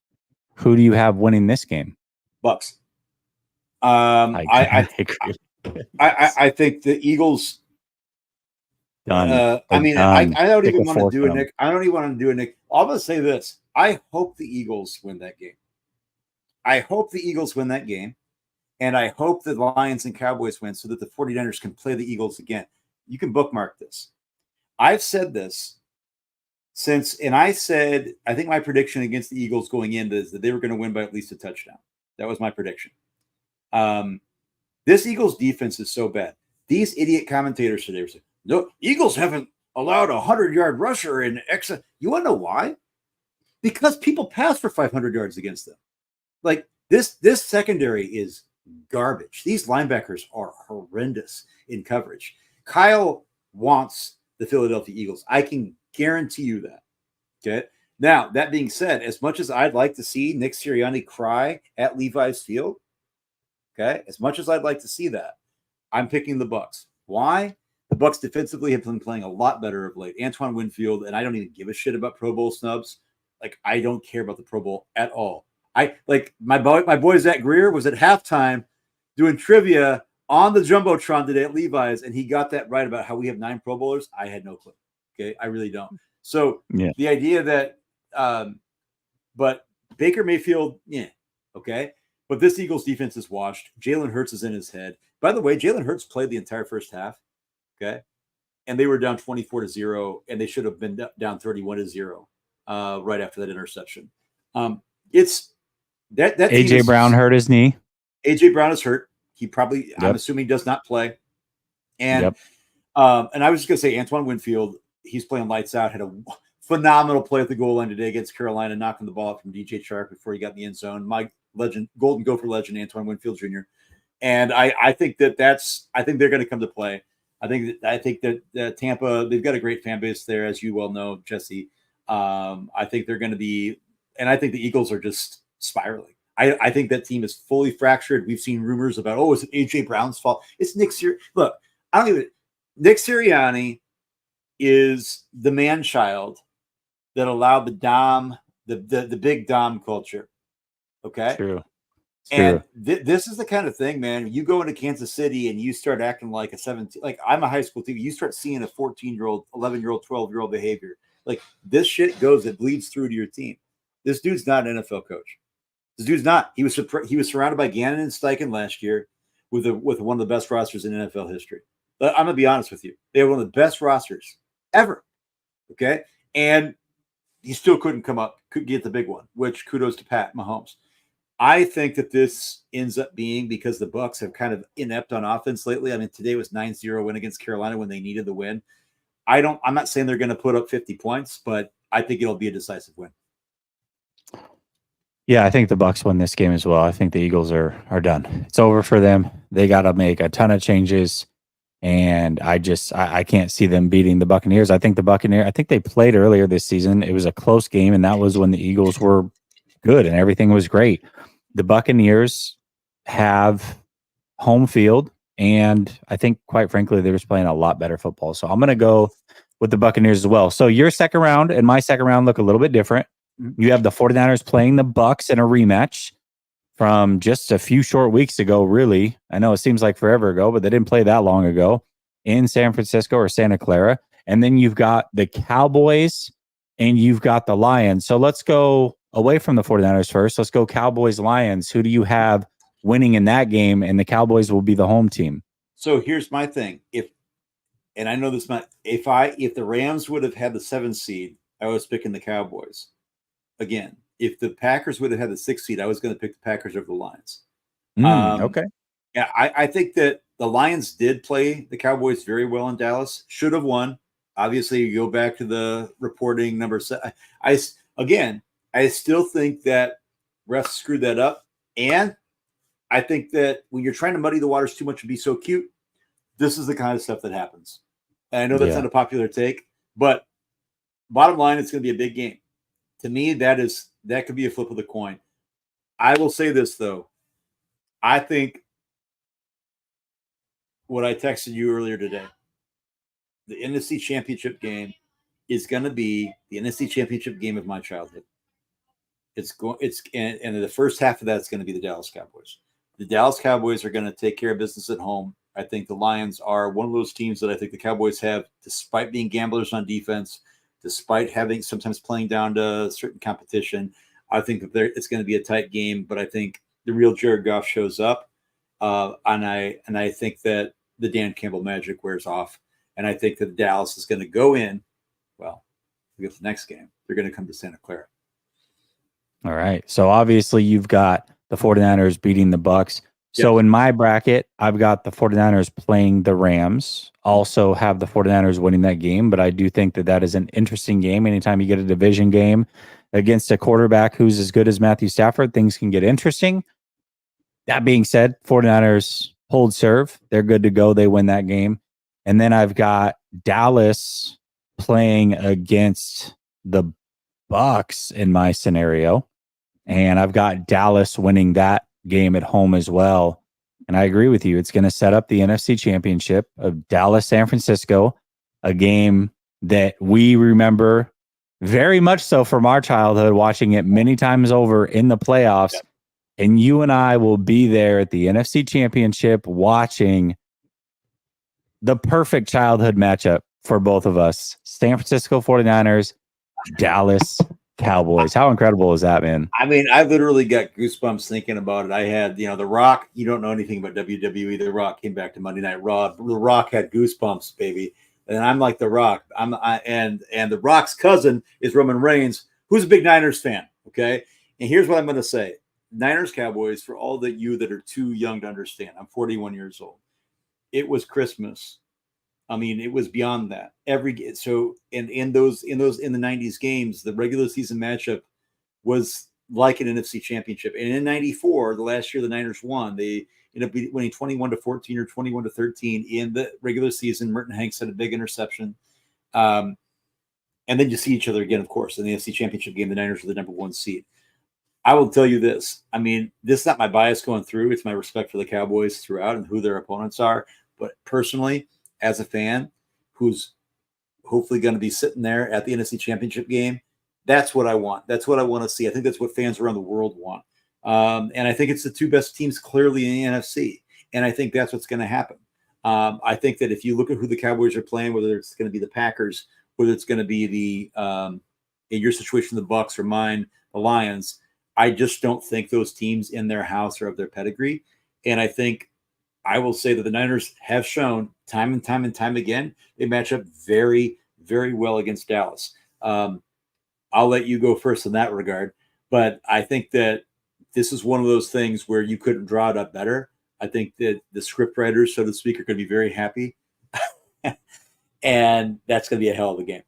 Who do you have winning this game? Bucks. I agree. I think the Eagles. Done. I mean, done. I don't even want to do it, Nick. I don't even want to do it, Nick. I'm going to say this. I hope the Eagles win that game. I hope the Eagles win that game. And I hope the Lions and Cowboys win so that the 49ers can play the Eagles again. You can bookmark this. I've said this since, and I said, I think my prediction against the Eagles going in is that they were going to win by at least a touchdown. That was my prediction. This Eagles defense is so bad. These idiot commentators today were saying, no, Eagles haven't allowed a 100-yard rusher in extra. You want to know why? Because people pass for 500 yards against them. Like this secondary is garbage. These linebackers are horrendous in coverage. Kyle wants the Philadelphia Eagles. I can guarantee you that. Okay. Now, that being said, as much as I'd like to see Nick Sirianni cry at Levi's Field, okay, as much as I'd like to see that, I'm picking the Bucks. Why? The Bucks defensively have been playing a lot better of late. Antoine Winfield, and I don't even give a shit about Pro Bowl snubs. Like, I don't care about the Pro Bowl at all. I like my boy Zach Greer was at halftime doing trivia on the Jumbotron today at Levi's, and he got that right about how we have 9 Pro Bowlers. I had no clue. Okay, I really don't. So the idea that, but Baker Mayfield, okay. But this Eagles defense is washed. Jalen Hurts is in his head. By the way, Jalen Hurts played the entire first half. Okay, and they were down 24-0, and they should have been down 31-0 right after that interception. It's that AJ Brown hurt his knee. AJ Brown is hurt. He probably, I'm assuming, does not play. And and I was just gonna say Antoine Winfield, he's playing lights out. Had a phenomenal play at the goal line today against Carolina, knocking the ball out from DJ Chark before he got in the end zone. My legend, Golden Gopher legend, Antoine Winfield Jr. And I think I think they're going to come to play. I think that Tampa, they've got a great fan base there, as you well know, Jesse. I think they're going to be, and I think the Eagles are just spiraling. I think that team is fully fractured. We've seen rumors about, is it AJ Brown's fault? It's Nick Sirianni. Look, Nick Sirianni is the man child that allowed the big Dom culture. Okay. True. And this is the kind of thing, man. You go into Kansas City and you start acting like a 17, like I'm a high school team. You start seeing a 14-year-old, 11-year-old, 12-year-old behavior. Like this shit it bleeds through to your team. This dude's not an NFL coach. This dude's not. He was surrounded by Gannon and Steichen last year with one of the best rosters in NFL history. I'm gonna be honest with you. They have one of the best rosters ever. Okay, and he still couldn't get the big one. Which kudos to Pat Mahomes. I think that this ends up being because the Bucs have kind of inept on offense lately. I mean, today was 9-0 win against Carolina when they needed the win. I'm not saying they're going to put up 50 points, but I think it'll be a decisive win. Yeah, I think the Bucs win this game as well. I think the Eagles are done. It's over for them. They got to make a ton of changes, and I can't see them beating the Buccaneers. I think they played earlier this season. It was a close game, and that was when the Eagles were good and everything was great. The Buccaneers have home field, and I think, quite frankly, they're just playing a lot better football. So I'm going to go with the Buccaneers as well. So your second round and my second round look a little bit different. You have the 49ers playing the Bucs in a rematch from just a few short weeks ago, really. I know it seems like forever ago, but they didn't play that long ago in San Francisco or Santa Clara. And then you've got the Cowboys and you've got the Lions. So let's go away from the 49ers first. Let's go Cowboys-Lions. Who do you have winning in that game? And the Cowboys will be the home team. So here's my thing. If the Rams would have had the 7th seed, I was picking the Cowboys. Again, if the Packers would have had the 6th seed, I was going to pick the Packers over the Lions. Okay. Yeah, I think that the Lions did play the Cowboys very well in Dallas. Should have won. Obviously, you go back to the reporting number. I still think that refs screwed that up. And I think that when you're trying to muddy the waters too much and be so cute, this is the kind of stuff that happens. And I know that's not a popular take, but bottom line, it's going to be a big game. To me, that could be a flip of the coin. I will say this, though. I think what I texted you earlier today, the NFC Championship game is going to be the NFC Championship game of my childhood. And the first half of that is going to be the Dallas Cowboys. The Dallas Cowboys are going to take care of business at home. I think the Lions are one of those teams that I think the Cowboys have, despite being gamblers on defense, despite having sometimes playing down to certain competition. I think that it's going to be a tight game, but I think the real Jared Goff shows up, and I think that the Dan Campbell magic wears off, and I think that Dallas is going to go in. Well, we get the next game. They're going to come to Santa Clara. All right. So obviously you've got the 49ers beating the Bucs. So in my bracket, I've got the 49ers playing the Rams. Also have the 49ers winning that game, but I do think that is an interesting game. Anytime you get a division game against a quarterback who's as good as Matthew Stafford, things can get interesting. That being said, 49ers hold serve. They're good to go. They win that game. And then I've got Dallas playing against the Bucs in my scenario. And I've got Dallas winning that game at home as well. And I agree with you. It's going to set up the NFC Championship of Dallas, San Francisco, a game that we remember very much so from our childhood, watching it many times over in the playoffs. Yep. And you and I will be there at the NFC Championship watching the perfect childhood matchup for both of us. San Francisco 49ers, Dallas Cowboys. How incredible is that, man? I mean, I literally got goosebumps thinking about it. I had, The Rock. You don't know anything about WWE. The Rock came back to Monday Night Raw. The Rock had goosebumps, baby. And I'm like The Rock. And The Rock's cousin is Roman Reigns, who's a big Niners fan. Okay. And here's what I'm going to say: Niners Cowboys, for all that you that are too young to understand. I'm 41 years old. It was Christmas. I mean, it was beyond that. In the 90s games, the regular season matchup was like an NFC Championship. And in '94, the last year the Niners won, they ended up winning 21-14 or 21-13 in the regular season. Merton Hanks had a big interception. And then you see each other again, of course, in the NFC Championship game. The Niners were the number 1 seed. I will tell you this. I mean, this is not my bias going through. It's my respect for the Cowboys throughout and who their opponents are. But personally, as a fan who's hopefully going to be sitting there at the NFC Championship game, that's what I want. That's what I want to see. I think that's what fans around the world want. And I think it's the 2 best teams clearly in the NFC. And I think that's what's going to happen. I think that if you look at who the Cowboys are playing, whether it's going to be the Packers, whether it's going to be in your situation, the Bucs, or mine, the Lions, I just don't think those teams in their house are of their pedigree. And I think I will say that the Niners have shown time and time and time again they match up very, very well against Dallas. I'll let you go first in that regard, but I think that this is one of those things where you couldn't draw it up better. I think that the script writers, so to speak, are going to be very happy, and that's going to be a hell of a game.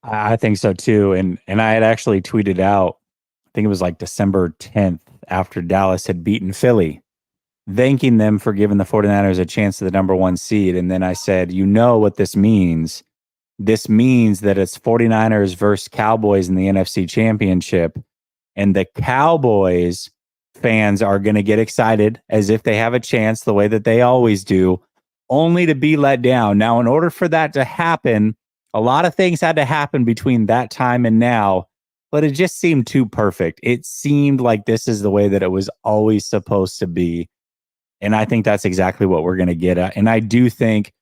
I think so too. And I had actually tweeted out, I think it was like December 10th after Dallas had beaten Philly, thanking them for giving the 49ers a chance to the number 1 seed. And then I said, you know what this means? This means that it's 49ers versus Cowboys in the NFC Championship. And the Cowboys fans are going to get excited as if they have a chance the way that they always do, only to be let down. Now, in order for that to happen, a lot of things had to happen between that time and now, but it just seemed too perfect. It seemed like this is the way that it was always supposed to be. And I think that's exactly what we're going to get at. And I do think,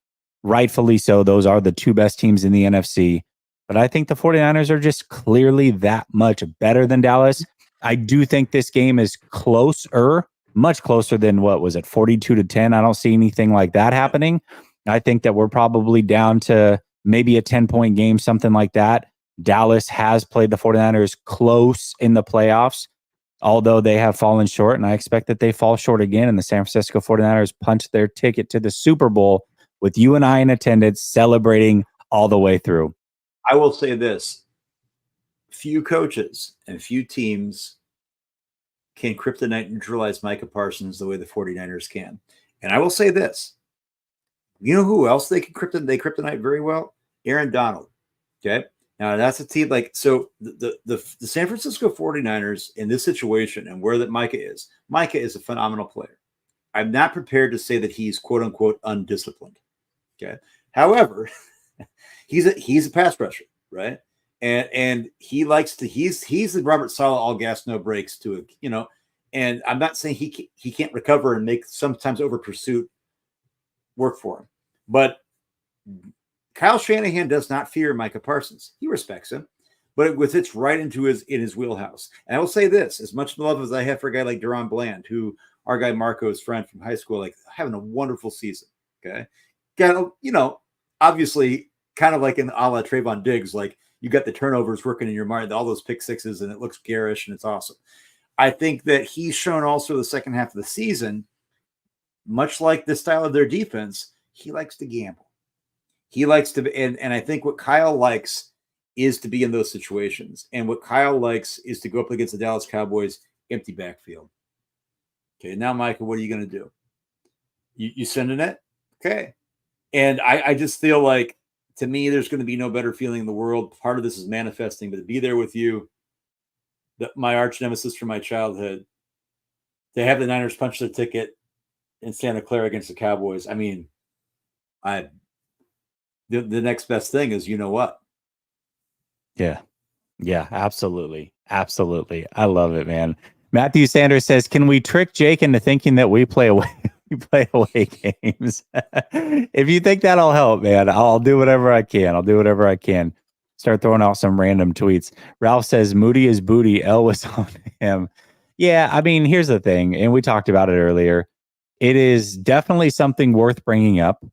rightfully so, those are the 2 best teams in the NFC. But I think the 49ers are just clearly that much better than Dallas. I do think this game is closer, much closer than, what was it, 42-10? I don't see anything like that happening. I think that we're probably down to maybe a 10-point game, something like that. Dallas has played the 49ers close in the playoffs, although they have fallen short, and I expect that they fall short again, and the San Francisco 49ers punch their ticket to the Super Bowl with you and I in attendance, celebrating all the way through. I will say this. Few coaches and few teams can kryptonite neutralize Micah Parsons the way the 49ers can. And I will say this. You know who else they kryptonite very well? Aaron Donald. Okay. Now that's a team like, so the San Francisco 49ers in this situation and where that Micah is a phenomenal player. I'm not prepared to say that he's quote unquote undisciplined. Okay. However, he's a pass rusher, right? And he likes to, he's the Robert Saleh, all gas, no brakes to it, you know, and I'm not saying he can't recover and make sometimes over pursuit work for him, but Kyle Shanahan does not fear Micah Parsons. He respects him, but it's right in his wheelhouse. And I will say this, as much love as I have for a guy like Deron Bland, who our guy Marco's friend from high school, like having a wonderful season. Okay. Got, you know, obviously kind of like in a la Trayvon Diggs, like you got the turnovers working in your mind, all those pick sixes, and it looks garish and it's awesome. I think that he's shown also the second half of the season, much like the style of their defense, he likes to gamble. He likes to, and I think what Kyle likes is to be in those situations. And what Kyle likes is to go up against the Dallas Cowboys, empty backfield. Okay, now, Michael, what are you going to do? You sending it? Okay. And I just feel like, to me, there's going to be no better feeling in the world. Part of this is manifesting, but to be there with you, my arch nemesis from my childhood, to have the Niners punch their ticket in Santa Clara against the Cowboys. I mean, the next best thing is, you know what? Yeah. Yeah, absolutely. Absolutely. I love it, man. Matthew Sanders says, can we trick Jake into thinking that we play away games? If you think that'll help, man, I'll do whatever I can. Start throwing out some random tweets. Ralph says, Moody is booty. L was on him. Yeah, I mean, here's the thing, and we talked about it earlier. It is definitely something worth bringing up.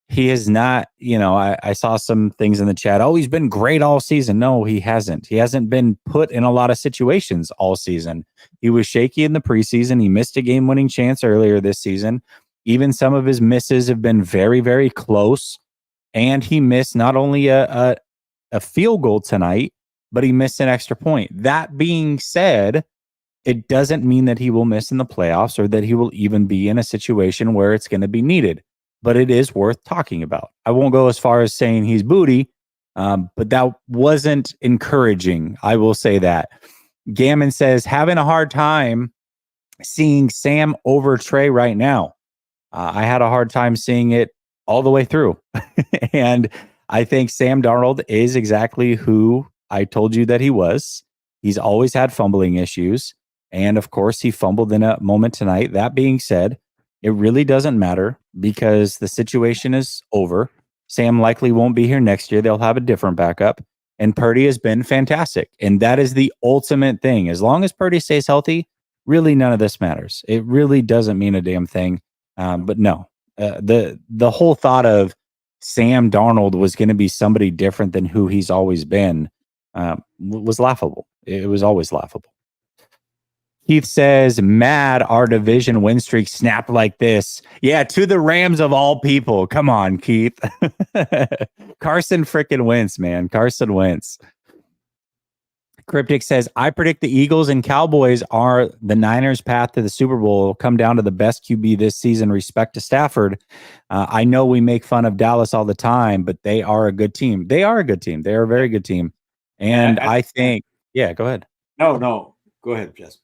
He has not, I saw some things in the chat. Oh, he's been great all season. No, he hasn't. He hasn't been put in a lot of situations all season. He was shaky in the preseason. He missed a game-winning chance earlier this season. Even some of his misses have been very, very close. And he missed not only a field goal tonight, but he missed an extra point. That being said, it doesn't mean that he will miss in the playoffs or that he will even be in a situation where it's going to be needed. But it is worth talking about. I won't go as far as saying he's booty, but that wasn't encouraging. I will say that. Gammon says, having a hard time seeing Sam over Trey right now. I had a hard time seeing it all the way through. And I think Sam Darnold is exactly who I told you that he was. He's always had fumbling issues. And of course, he fumbled in a moment tonight. That being said, it really doesn't matter because the situation is over. Sam likely won't be here next year. They'll have a different backup. And Purdy has been fantastic. And that is the ultimate thing. As long as Purdy stays healthy, really none of this matters. It really doesn't mean a damn thing. But no, the whole thought of Sam Darnold was going to be somebody different than who he's always been was laughable. It was always laughable. Keith says, mad our division win streak snapped like this. Yeah, to the Rams of all people. Come on, Keith. Carson freaking Wentz, man. Carson Wentz. Cryptic says, I predict the Eagles and Cowboys are the Niners' path to the Super Bowl. It'll come down to the best QB this season, respect to Stafford. I know we make fun of Dallas all the time, but they are a good team. They are a good team. They are a very good team. And I think, yeah, go ahead. No. Go ahead, Jess.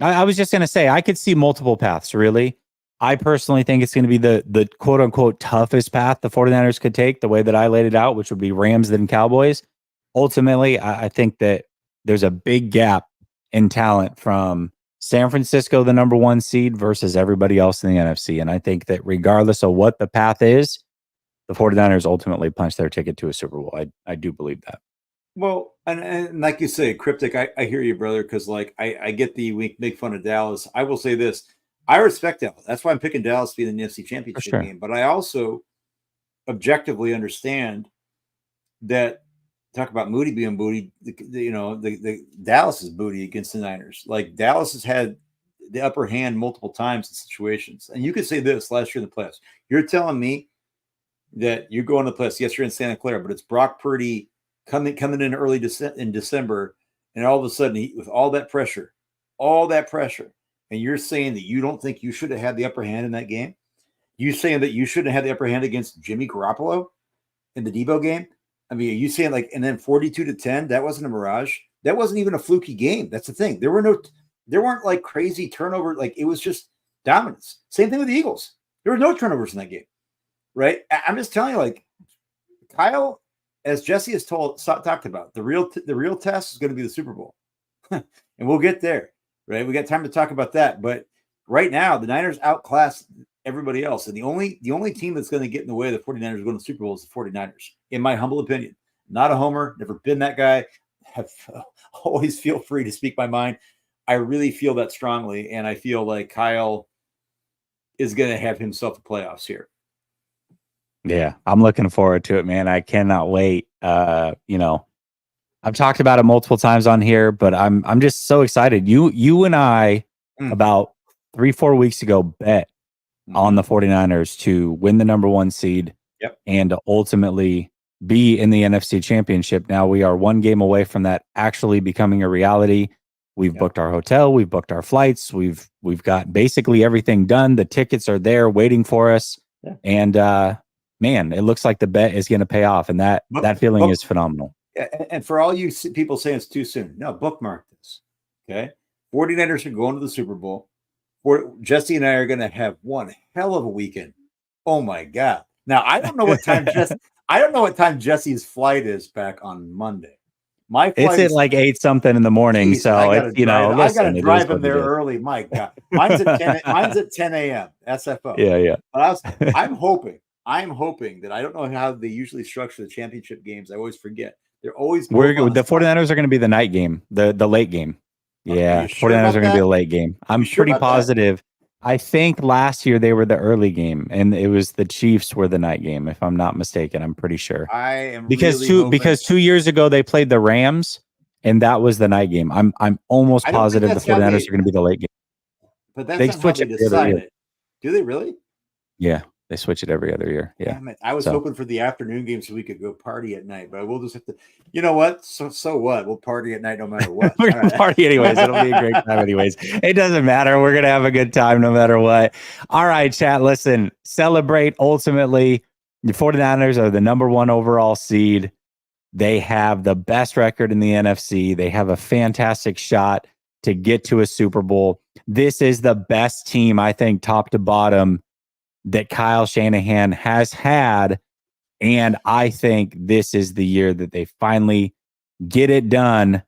I was just going to say, I could see multiple paths, really. I personally think it's going to be the quote-unquote toughest path the 49ers could take, the way that I laid it out, which would be Rams then Cowboys. Ultimately, I think that there's a big gap in talent from San Francisco, the number 1 seed, versus everybody else in the NFC. And I think that regardless of what the path is, the 49ers ultimately punch their ticket to a Super Bowl. I do believe that. Well, and like you say, Cryptic, I hear you, brother, because like I get we make fun of Dallas. I will say this. I respect Dallas. That's why I'm picking Dallas to be in the NFC Championship game. But I also objectively understand that, talk about Moody being booty, the Dallas is booty against the Niners. Like Dallas has had the upper hand multiple times in situations. And you could say this last year in the playoffs. You're telling me that you go in the playoffs. Yes, you're in Santa Clara, but it's Brock Purdy coming in early in December, and all of a sudden, with all that pressure, and you're saying that you don't think you should have had the upper hand in that game? You saying that you shouldn't have had the upper hand against Jimmy Garoppolo in the Debo game? I mean, are you saying like, and then 42-10, that wasn't a mirage? That wasn't even a fluky game. That's the thing. There weren't like crazy turnover. Like it was just dominance. Same thing with the Eagles. There were no turnovers in that game, right? I'm just telling you, like Kyle, as Jesse has talked about, the real test is going to be the Super Bowl. And we'll get there, right? We got time to talk about that. But right now, the Niners outclass everybody else. And the only team that's going to get in the way of the 49ers going to the Super Bowl is the 49ers, in my humble opinion. Not a homer, never been that guy. Always feel free to speak my mind. I really feel that strongly. And I feel like Kyle is going to have himself a playoffs here. Yeah, I'm looking forward to it, man. I cannot wait. I've talked about it multiple times on here, but I'm just so excited. You and I about 3-4 weeks ago bet on the 49ers to win the number 1 seed and to ultimately be in the NFC Championship. Now we are 1 game away from that actually becoming a reality. We've booked our hotel, we've booked our flights, we've got basically everything done. The tickets are there waiting for us. Yeah. And man, it looks like the bet is going to pay off, and that feeling is phenomenal. And for all you people saying it's too soon, no, bookmark this. Okay, 49ers are going to the Super Bowl. Jesse and I are going to have one hell of a weekend. Oh my God! Now I don't know what time Jesse's flight is back on Monday. My flight it's at like 8 something in the morning. Geez, so I it's, I got to drive him there early. My God, mine's at 10 a.m. SFO. Yeah. But I'm hoping that, I don't know how they usually structure the championship games. I always forget. They're always the 49ers are going to be the night game, the late game. Yeah, 49ers are going to be the late game. I'm pretty positive. That? I think last year they were the early game, and it was the Chiefs were the night game, if I'm not mistaken. I'm pretty sure. I am because 2 years ago they played the Rams, and that was the night game. I'm almost positive the 49ers are going to be the late game. But that's not how they decide it. Do they really? Yeah. They switch it every other year. Yeah. Damn it. I was hoping for the afternoon game so we could go party at night, but we'll just have to, you know what? So what? We'll party at night no matter what. We're going to party anyways. It'll be a great time anyways. It doesn't matter. We're going to have a good time no matter what. All right, chat. Listen, celebrate. Ultimately, the 49ers are the number 1 overall seed. They have the best record in the NFC. They have a fantastic shot to get to a Super Bowl. This is the best team, I think, top to bottom, that Kyle Shanahan has had. And I think this is the year that they finally get it done.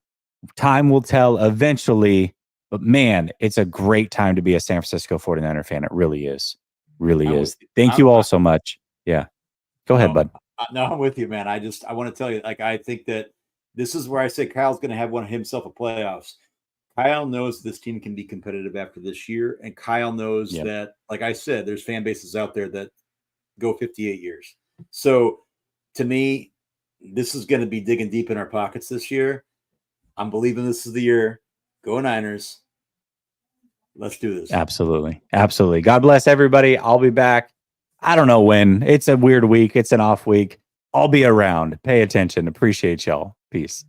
Time will tell eventually, but man, it's a great time to be a San Francisco 49er fan. It really is. Really is. Thank you all so much. Yeah. Go ahead, bud. No, I'm with you, man. I want to tell you, like, I think that this is where I say Kyle's going to have one of himself a playoffs. Kyle knows this team can be competitive after this year, and Kyle knows that, like I said, there's fan bases out there that go 58 years. So to me, this is going to be digging deep in our pockets this year. I'm believing this is the year. Go Niners. Let's do this. Absolutely. Absolutely. God bless everybody. I'll be back. I don't know when. It's a weird week. It's an off week. I'll be around. Pay attention. Appreciate y'all. Peace.